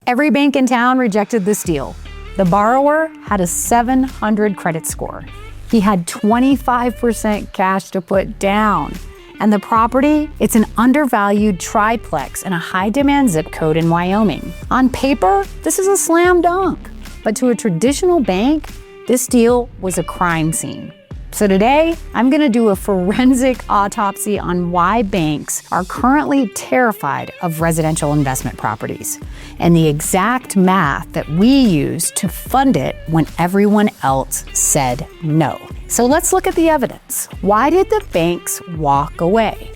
Every bank in town rejected this deal. The borrower had a 700 credit score. He had 25% cash to put down. And the property, it's an undervalued triplex in a high-demand zip code in Wyoming. On paper, this is a slam dunk. But to a traditional bank, this deal was a crime scene. So today, I'm gonna do a forensic autopsy on why banks are currently terrified of residential investment properties and the exact math that we use to fund it when everyone else said no. So let's look at the evidence. Why did the banks walk away?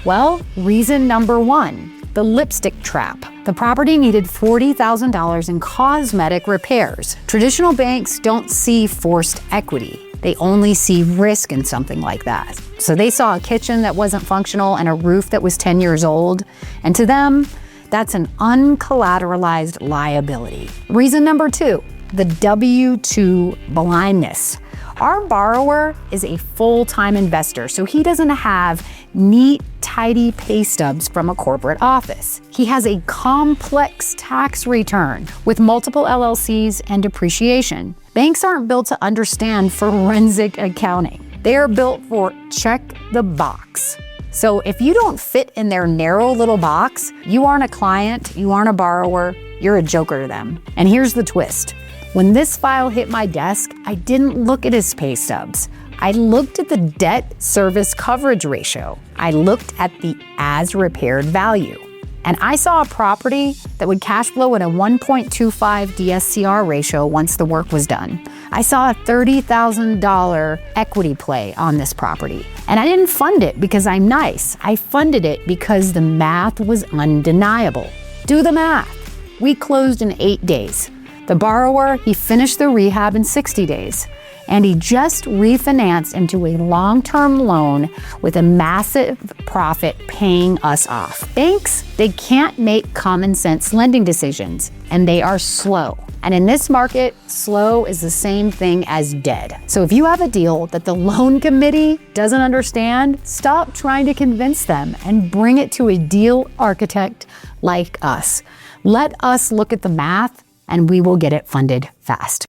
Well, reason number one, the lipstick trap. The property needed $40,000 in cosmetic repairs. Traditional banks don't see forced equity. They only see risk in something like that. So they saw a kitchen that wasn't functional and a roof that was 10 years old. And to them, that's an uncollateralized liability. Reason number two, the W-2 blindness. Our borrower is a full-time investor, so he doesn't have neat, tidy pay stubs from a corporate office. He has a complex tax return with multiple LLCs and depreciation. Banks aren't built to understand forensic accounting. They are built for check the box. So if you don't fit in their narrow little box, you aren't a client, you aren't a borrower, you're a joker to them. And here's the twist. When this file hit my desk, I didn't look at his pay stubs. I looked at the debt service coverage ratio. I looked at the as repaired value. And I saw a property that would cash flow at a 1.25 dscr ratio once the work was done. I saw a $30,000 equity play on this property. And I didn't fund it because I'm nice. I funded it because the math was undeniable. Do the math. We closed in 8 days. The borrower, he finished the rehab in 60 days. And he just refinanced into a long-term loan with a massive profit paying us off. Banks, they can't make common sense lending decisions, and they are slow. And in this market, slow is the same thing as dead. So if you have a deal that the loan committee doesn't understand, stop trying to convince them and bring it to a deal architect like us. Let us look at the math and we will get it funded fast.